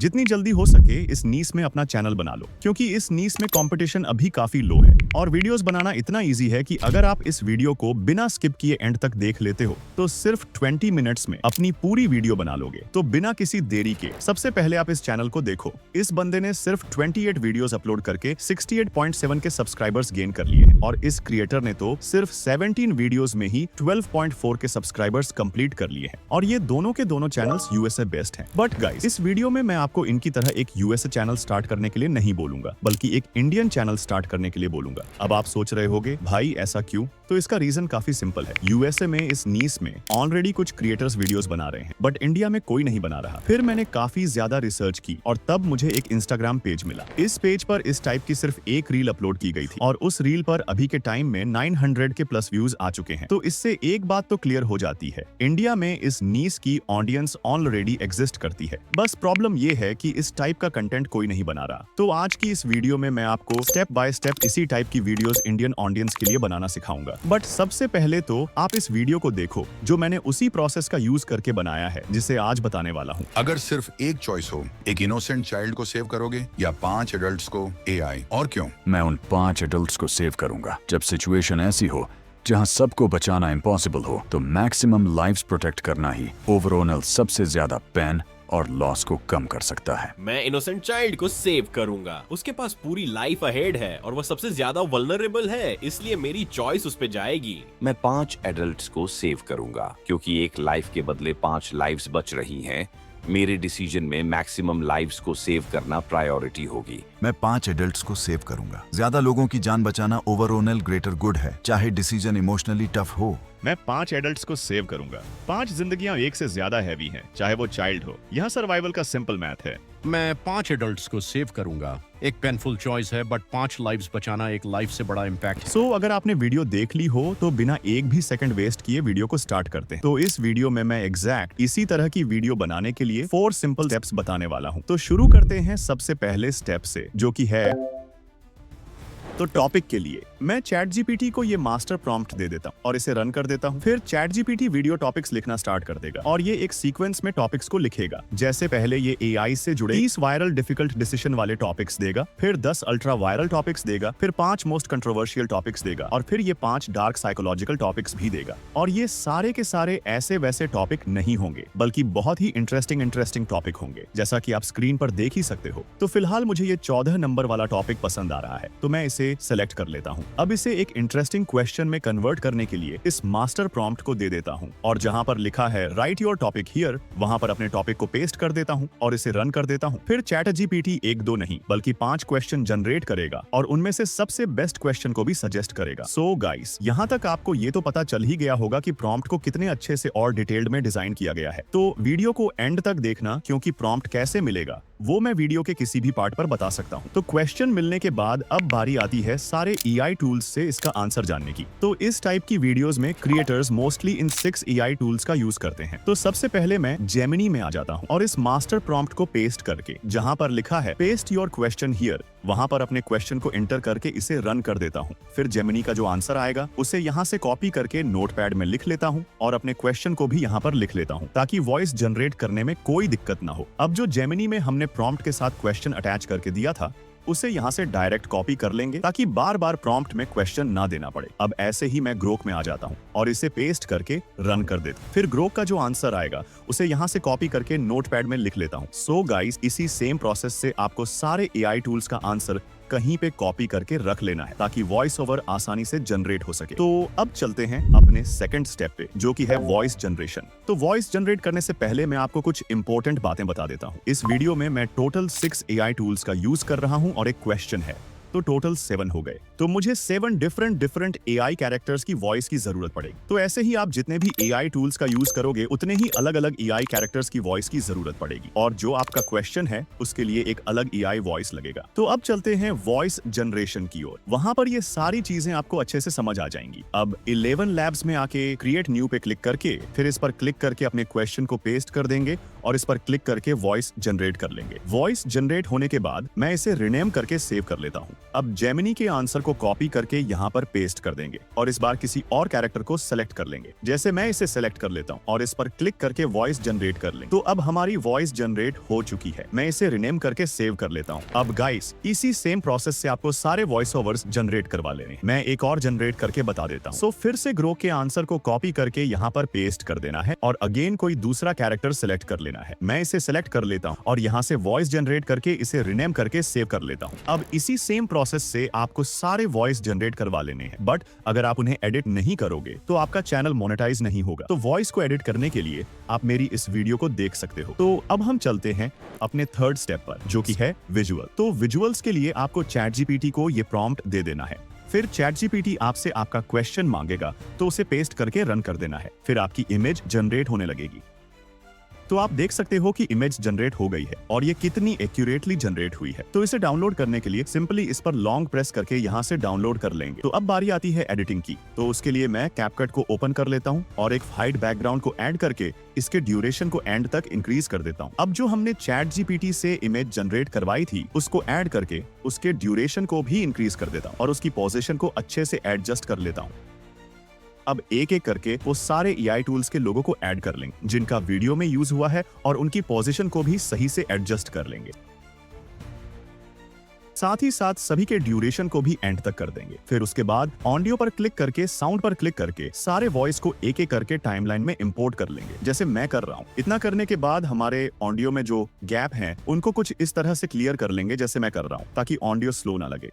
जितनी जल्दी हो सके इस नीस में अपना चैनल बना लो, क्योंकि इस नीस में कंपटीशन अभी काफी लो है और वीडियोस बनाना इतना इजी है कि अगर आप इस वीडियो को बिना स्किप किए एंड तक देख लेते हो तो सिर्फ 20 मिनट्स में अपनी पूरी वीडियो बना लोगे। तो बिना किसी देरी के सबसे पहले आप इस चैनल को देखो। इस बंदे ने सिर्फ 28 वीडियोस अपलोड करके 68.7 के सब्सक्राइबर्स गेन कर लिए हैं और इस क्रिएटर ने तो सिर्फ 17 वीडियोस में ही 12.4 के सब्सक्राइबर्स कंप्लीट कर लिए हैं और ये दोनों के दोनों चैनल्स यूएसए बेस्ड हैं। बट गाइस, इस वीडियो में मैं आपको इनकी तरह एक यूएसए चैनल स्टार्ट करने के लिए नहीं बोलूंगा, बल्कि एक इंडियन चैनल स्टार्ट करने के लिए बोलूंगा। अब आप सोच रहे होगे भाई ऐसा क्यों? तो इसका रीजन काफी सिंपल है। यूएसए में इस नीस में ऑलरेडी कुछ क्रिएटर्स वीडियोस बना रहे हैं, बट इंडिया में कोई नहीं बना रहा। फिर मैंने काफी ज्यादा रिसर्च की और तब मुझे एक इंस्टाग्राम पेज मिला। इस पेज पर इस टाइप की सिर्फ एक रील अपलोड की गई थी और उस रील पर अभी के टाइम में 900 के प्लस व्यूज आ चुके हैं। तो इससे एक बात तो क्लियर हो जाती है, इंडिया में इस नीस की ऑडियंस ऑलरेडी एग्जिस्ट करती है। बस प्रॉब्लम ये है कि इस टाइप का कंटेंट कोई नहीं बना रहा। तो आज की इस वीडियो में मैं आपको स्टेप बाय स्टेप इसी टाइप की वीडियोस इंडियन ऑडियंस के लिए बनाना सिखाऊंगा। बट सबसे पहले तो आप इस वीडियो को देखो जो मैंने उसी प्रोसेस का यूज करके बनाया है जिसे आज बताने वाला हूँ। अगर सिर्फ एक चॉइस हो, एक इनोसेंट चाइल्ड को सेव करोगे या 5 एडल्ट्स को एआई, और क्यों? मैं उन 5 एडल्ट्स को सेव करूंगा। जब सिचुएशन ऐसी हो जहां सबको बचाना इम्पॉसिबल हो तो मैक्सिमम लाइव्स प्रोटेक्ट करना ही ओवरऑल सबसे ज्यादा पेन और लॉस को कम कर सकता है। मैं इनोसेंट चाइल्ड को सेव करूंगा। उसके पास पूरी लाइफ अहेड है और वह सबसे ज्यादा वल्नरेबल है, इसलिए मेरी चॉइस उस पे जाएगी। मैं 5 एडल्ट्स को सेव करूंगा क्योंकि एक लाइफ के बदले 5 लाइव्स बच रही हैं। मेरे डिसीजन में मैक्सिमम लाइव्स को सेव करना प्रायोरिटी होगी। मैं 5 एडल्ट्स को सेव करूंगा। ज्यादा लोगों की जान बचाना ओवरऑल ग्रेटर गुड है, चाहे डिसीजन इमोशनली टफ हो। मैं 5 एडल्ट्स को सेव करूंगा। 5 जिंदगियां एक से ज्यादा हैवी हैं, चाहे वो चाइल्ड हो। यहाँ सर्वाइवल का सिंपल मैथ है। मैं 5 एडल्ट्स को सेव करूंगा। एक पेनफुल चॉइस है, बट 5 लाइव्स बचाना एक लाइफ से बड़ा इम्पैक्ट है। सो अगर आपने वीडियो देख ली हो तो बिना एक भी सेकंड वेस्ट किए वीडियो को स्टार्ट करते हैं। तो इस वीडियो में मैं एग्जैक्ट इसी तरह की वीडियो बनाने के लिए 4 सिंपल स्टेप्स बताने वाला हूँ। तो शुरू करते हैं सबसे पहले स्टेप से, जो कि है तो टॉपिक के लिए मैं चैट जीपीटी को ये मास्टर प्रॉम्प्ट दे देता हूँ और इसे रन कर देता हूँ। फिर चैट जीपीटी वीडियो टॉपिक्स लिखना स्टार्ट कर देगा और ये एक सीक्वेंस में टॉपिक्स को लिखेगा। जैसे पहले ये एआई से जुड़े 30 वायरल डिफिकल्ट डिसीजन वाले टॉपिक्स देगा, फिर 10 अल्ट्रा वायरल टॉपिक्स देगा, फिर 5 मोस्ट कंट्रोवर्शियल टॉपिक्स देगा और फिर ये 5 डार्क साइकोलॉजिकल टॉपिक्स भी देगा। और ये सारे के सारे ऐसे वैसे टॉपिक नहीं होंगे, बल्कि बहुत ही इंटरेस्टिंग टॉपिक होंगे, जैसा कि आप स्क्रीन पर देख ही सकते हो। तो फिलहाल मुझे ये 14 नंबर वाला टॉपिक पसंद आ रहा है, तो मैं इसे सेलेक्ट कर लेता हूँ। अब इसे एक इंटरेस्टिंग क्वेश्चन में कन्वर्ट करने के लिए इस मास्टर प्रॉम्प्ट को दे देता हूँ और जहाँ पर लिखा है राइट योर टॉपिक हियर, वहाँ पर अपने टॉपिक को पेस्ट कर देता हूँ और इसे रन कर देता हूँ। फिर चैट जीपीटी 1-2 नहीं बल्कि 5 क्वेश्चन जनरेट करेगा और उनमें से सबसे बेस्ट क्वेश्चन को भी सजेस्ट करेगा। सो गाइस, यहाँ तक आपको ये तो पता चल ही गया होगा कि प्रॉम्प्ट को कितने अच्छे से और डिटेल्ड में डिजाइन किया गया है। तो वीडियो को एंड तक देखना, क्योंकि प्रॉम्प्ट कैसे मिलेगा वो मैं वीडियो के किसी भी पार्ट पर बता सकता हूँ। तो क्वेश्चन मिलने के बाद अब बारी आती है सारे एआई टूल्स से इसका आंसर जानने की। तो इस टाइप की वीडियोस में creators mostly in 6 AI tools का यूज करते हैं। तो सबसे पहले मैं जेमिनी में आ जाता हूँ और इस मास्टर प्रॉम्प्ट को पेस्ट करके जहाँ पर लिखा है पेस्ट योर क्वेश्चन हियर, वहाँ पर अपने क्वेश्चन को एंटर करके इसे रन कर देता हूँ। फिर जेमिनी का जो आंसर आएगा उसे यहाँ से कॉपी करके नोटपैड में लिख लेता हूँ और अपने क्वेश्चन को भी यहाँ पर लिख लेता हूँ ताकि वॉइस जनरेट करने में कोई दिक्कत ना हो। अब जो जेमिनी में हमने प्रॉम्प्ट के साथ क्वेश्चन अटैच करके दिया था उसे यहाँ से डायरेक्ट कॉपी कर लेंगे ताकि बार बार प्रॉम्प्ट में क्वेश्चन ना देना पड़े। अब ऐसे ही मैं ग्रोक में आ जाता हूँ और इसे पेस्ट करके रन कर देता हूँ। फिर ग्रोक का जो आंसर आएगा उसे यहाँ से कॉपी करके नोटपैड में लिख लेता हूँ। सो गाइस, इसी सेम प्रोसेस से आपको सारे एआई टूल्स का आंसर कहीं पे कॉपी करके रख लेना है ताकि वॉइस ओवर आसानी से जनरेट हो सके। तो अब चलते हैं अपने सेकंड स्टेप पे, जो कि है वॉइस जनरेशन। तो वॉइस जनरेट करने से पहले मैं आपको कुछ इंपॉर्टेंट बातें बता देता हूँ। इस वीडियो में मैं टोटल 6 एआई टूल्स का यूज कर रहा हूँ और एक क्वेश्चन है, तो टोटल 7 हो गए। तो मुझे 7 डिफरेंट एआई कैरेक्टर्स की वॉइस की जरूरत पड़ेगी। तो ऐसे ही आप जितने भी एआई टूल्स का यूज करोगे उतने ही अलग अलग एआई कैरेक्टर्स की वॉइस की जरूरत पड़ेगी और जो आपका क्वेश्चन है उसके लिए एक अलग एआई वॉइस लगेगा। तो अब चलते हैं वॉइस जनरेशन की ओर। वहां पर ये सारी चीजें आपको अच्छे से समझ आ जाएंगी। अब 11 लैब्स में आके क्रिएट न्यू पे क्लिक करके फिर इस पर क्लिक करके अपने क्वेश्चन को पेस्ट कर देंगे और इस पर क्लिक करके वॉइस जनरेट कर लेंगे। वॉइस जनरेट होने के बाद मैं इसे रिनेम करके सेव कर लेता हूँ। अब जेमिनी के आंसर को कॉपी करके यहाँ पर पेस्ट कर देंगे और इस बार किसी और कैरेक्टर को सेलेक्ट कर लेंगे। जैसे मैं इसे सेलेक्ट कर लेता हूँ और इस पर क्लिक करके वॉइस जनरेट कर लेंगे। तो अब हमारी वॉइस जनरेट हो चुकी है। मैं इसे रिनेम करके सेव कर लेता हूँ। अब गाइस, इसी सेम प्रोसेस से आपको सारे वॉइस ओवर्स जनरेट करवा लेने। मैं एक और जनरेट करके बता देता हूँ। सो फिर से ग्रो के आंसर को कॉपी करके यहाँ पर पेस्ट कर देना है और अगेन कोई दूसरा कैरेक्टर सेलेक्ट कर लेना है। मैं इसे सेलेक्ट कर लेता हूँ और यहाँ से वॉइस जनरेट करके इसे रिनेम करके सेव कर लेता हूँ। अब इसी सेम प्रोसेस से आपको सारे वॉइस जनरेट करवा लेने हैं, बट अगर आप उन्हें एडिट नहीं करोगे तो आपका चैनल मोनेटाइज नहीं होगा। तो वॉइस को एडिट करने के लिए आप मेरी इस वीडियो को देख सकते हो। तो अब हम चलते हैं अपने थर्ड स्टेप पर, जो कि है विजुअल। तो विजुअल्स के लिए आपको ChatGPT को ये प्रॉम्प्ट दे देना है। फिर ChatGPT आपसे आपका क्वेश्चन मांगेगा तो उसे पेस्ट करके रन कर देना है। फिर आपकी इमेज जनरेट होने लगेगी। तो आप देख सकते हो कि इमेज जनरेट हो गई है और ये कितनी एक्यूरेटली जनरेट हुई है। तो इसे डाउनलोड करने के लिए सिंपली इस पर लॉन्ग प्रेस करके यहाँ से डाउनलोड कर लेंगे। तो अब बारी आती है एडिटिंग की। तो उसके लिए मैं कैपकट को ओपन कर लेता हूँ और एक हाइड बैकग्राउंड को ऐड करके इसके ड्यूरेशन को एंड तक इंक्रीज कर देता हूँ। अब जो हमने ChatGPT से इमेज जनरेट करवाई थी उसको ऐड करके उसके ड्यूरेशन को भी इंक्रीज कर देता हूँ और उसकी पोजीशन को अच्छे से एडजस्ट कर लेता हूँ। अब एक एक करके वो सारे AI टूल्स के लोगों को ऐड कर लेंगे जिनका वीडियो में यूज हुआ है और उनकी पोजीशन को भी सही से एडजस्ट कर लेंगे। साथ ही साथ सभी के ड्यूरेशन को भी एंड तक कर देंगे। फिर उसके बाद ऑडियो पर क्लिक करके साउंड पर क्लिक करके सारे वॉइस को एक एक करके टाइमलाइन में इंपोर्ट कर लेंगे, जैसे मैं कर रहा हूँ। इतना करने के बाद हमारे ऑडियो में जो गैप हैं उनको कुछ इस तरह से क्लियर कर लेंगे जैसे मैं कर रहा हूँ, ताकि ऑडियो स्लो ना लगे।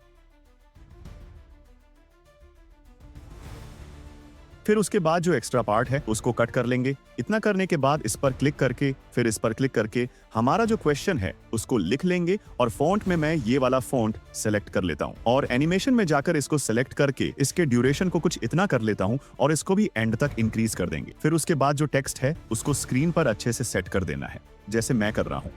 फिर उसके बाद जो एक्स्ट्रा पार्ट है उसको कट कर लेंगे। इतना करने के बाद इस पर क्लिक करके फिर इस पर क्लिक करके हमारा जो क्वेश्चन है उसको लिख लेंगे और फॉन्ट में मैं ये वाला फॉन्ट सेलेक्ट कर लेता हूँ और एनिमेशन में जाकर इसको सेलेक्ट करके इसके ड्यूरेशन को कुछ इतना कर लेता हूँ और इसको भी एंड तक इंक्रीज कर देंगे। फिर उसके बाद जो टेक्स्ट है उसको स्क्रीन पर अच्छे से सेट कर देना है, जैसे मैं कर रहा हूँ।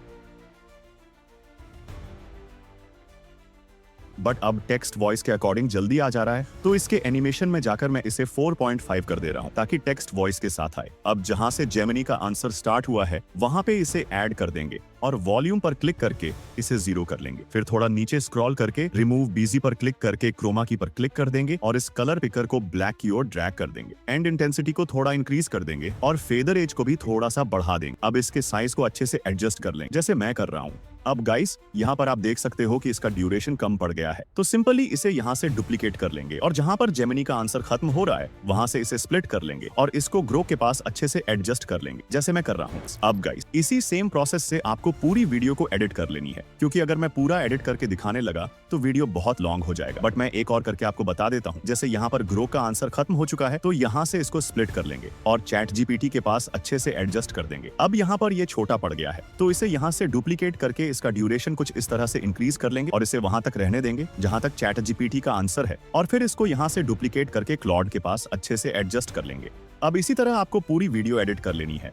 बट अब टेक्स्ट वॉइस के अकॉर्डिंग जल्दी आ जा रहा है, तो इसके एनिमेशन में जाकर मैं इसे 4.5 कर दे रहा हूं ताकि टेक्स्ट वॉइस के साथ आए। अब जहां से जेमिनी का आंसर स्टार्ट हुआ है वहां पे इसे ऐड कर देंगे और वॉल्यूम पर क्लिक करके इसे 0 कर लेंगे। फिर थोड़ा नीचे स्क्रॉल करके रिमूव बीजी पर क्लिक करके क्रोमा की पर क्लिक कर देंगे और इस कलर पिकर को ब्लैक की ओर ड्रैग कर देंगे। एंड इंटेंसिटी को थोड़ा इंक्रीज कर देंगे और फेदर एज को भी थोड़ा सा बढ़ा देंगे। अब इसके साइज को अच्छे से एडजस्ट कर लेंगे, जैसे मैं कर रहा हूँ। अब गाइस, यहाँ पर आप देख सकते हो कि इसका ड्यूरेशन कम पड़ गया है, तो सिंपली इसे यहाँ से डुप्लीकेट कर लेंगे और जहाँ पर जेमिनी का आंसर खत्म हो रहा है वहां से इसे स्प्लिट कर लेंगे और इसको ग्रो के पास अच्छे से एडजस्ट कर लेंगे, जैसे मैं कर रहा हूँ। अब गाइस, इसी सेम प्रोसेस से आपको पूरी वीडियो को एडिट कर लेनी है, क्योंकि अगर मैं पूरा एडिट करके दिखाने लगा तो वीडियो बहुत लॉन्ग हो जाएगा। बट मैं एक और करके आपको बता देता हूँ। जैसे यहाँ पर ग्रो का आंसर खत्म हो चुका है तो यहाँ से इसको स्प्लिट कर लेंगे और ChatGPT के पास अच्छे से एडजस्ट कर देंगे। अब यहाँ पर ये छोटा पड़ गया है तो इसे यहाँ से डुप्लीकेट करके इसका ड्यूरेशन कुछ इस तरह से इंक्रीज कर लेंगे और इसे वहां तक रहने देंगे जहां तक ChatGPT का आंसर है और फिर इसको यहाँ से डुप्लीकेट करके क्लॉड के पास अच्छे से एडजस्ट कर लेंगे। अब इसी तरह आपको पूरी वीडियो एडिट कर लेनी है।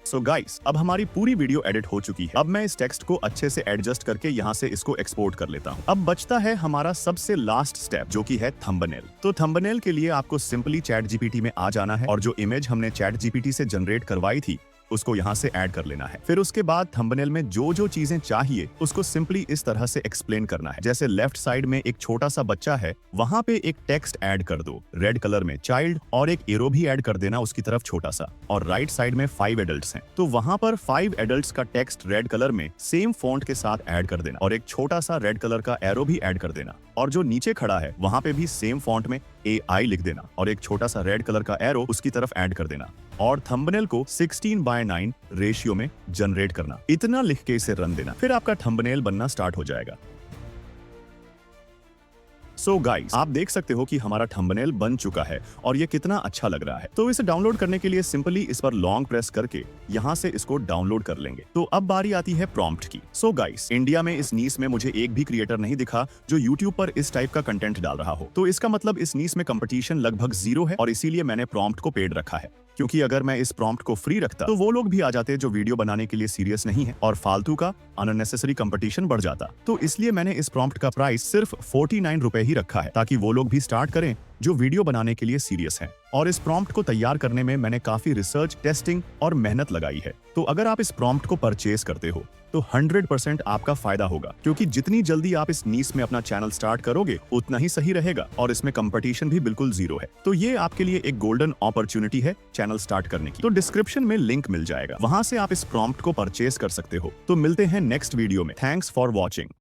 सो गाइस, अब हमारी पूरी वीडियो एडिट हो चुकी है। अब मैं इस टेक्स्ट को अच्छे से एडजस्ट करके यहाँ से इसको एक्सपोर्ट कर लेता हूँ। अब बचता है हमारा सबसे लास्ट स्टेप, जो कि है थंबनेल। तो थंबनेल के लिए आपको सिंपली ChatGPT में आ जाना है और जो इमेज हमने ChatGPT से जनरेट करवाई थी उसको यहाँ से ऐड कर लेना है। फिर उसके बाद थंबनेल में जो जो चीजें चाहिए उसको सिंपली इस तरह से एक्सप्लेन करना है। जैसे लेफ्ट साइड में एक छोटा सा बच्चा है, वहां पे एक टेक्स्ट ऐड कर दो रेड कलर में चाइल्ड और एक एरो भी ऐड कर देना उसकी तरफ छोटा सा। और राइट साइड में 5 एडल्ट्स हैं तो वहां पर 5 एडल्ट्स का टेक्स्ट रेड कलर में सेम फॉन्ट के साथ ऐड कर देना और एक छोटा सा रेड कलर का एरो भी ऐड कर देना। और जो नीचे खड़ा है वहां पे भी सेम फॉन्ट में AI लिख देना और एक छोटा सा रेड कलर का एरो उसकी तरफ ऐड कर देना और थंबनेल को 16:9 रेशियो में जनरेट करना। इतना लिख के इसे रन देना, फिर आपका थंबनेल बनना स्टार्ट हो जाएगा। सो गाइस, आप देख सकते हो कि हमारा थंबनेल बन चुका है और ये कितना अच्छा लग रहा है। तो इसे डाउनलोड करने के लिए सिंपली इस पर लॉन्ग प्रेस करके यहाँ से इसको डाउनलोड कर लेंगे। तो अब बारी आती है प्रॉम्प्ट की। सो गाइस, इंडिया में इस नीश में मुझे एक भी क्रिएटर नहीं दिखा जो यूट्यूब पर इस टाइप का कंटेंट डाल रहा हो। तो इसका मतलब इस नीश में कंपटीशन लगभग 0 है और इसीलिए मैंने प्रॉम्प्ट को पेड रखा है, क्योंकि अगर मैं इस प्रॉम्प्ट को फ्री रखता तो वो लोग भी आ जाते जो वीडियो बनाने के लिए सीरियस नहीं है और फालतू का अननेसेसरी कंपटीशन बढ़ जाता। तो इसलिए मैंने इस प्रॉम्प्ट का प्राइस सिर्फ 49 रुपए ही रखा है, ताकि वो लोग भी स्टार्ट करें जो वीडियो बनाने के लिए सीरियस हैं। और इस प्रॉम्प्ट को तैयार करने में मैंने काफी रिसर्च, टेस्टिंग और मेहनत लगाई है। तो अगर आप इस प्रॉम्प्ट को परचेज करते हो तो 100% आपका फायदा होगा, क्योंकि जितनी जल्दी आप इस नीश में अपना चैनल स्टार्ट करोगे उतना ही सही रहेगा और इसमें कंपटीशन भी बिल्कुल जीरो है। तो ये आपके लिए एक गोल्डन अपॉर्चुनिटी है चैनल स्टार्ट करने की। तो डिस्क्रिप्शन में लिंक मिल जाएगा, वहां से आप इस प्रॉम्प्ट को परचेज कर सकते हो। तो मिलते हैं नेक्स्ट वीडियो में। Thanks for watching.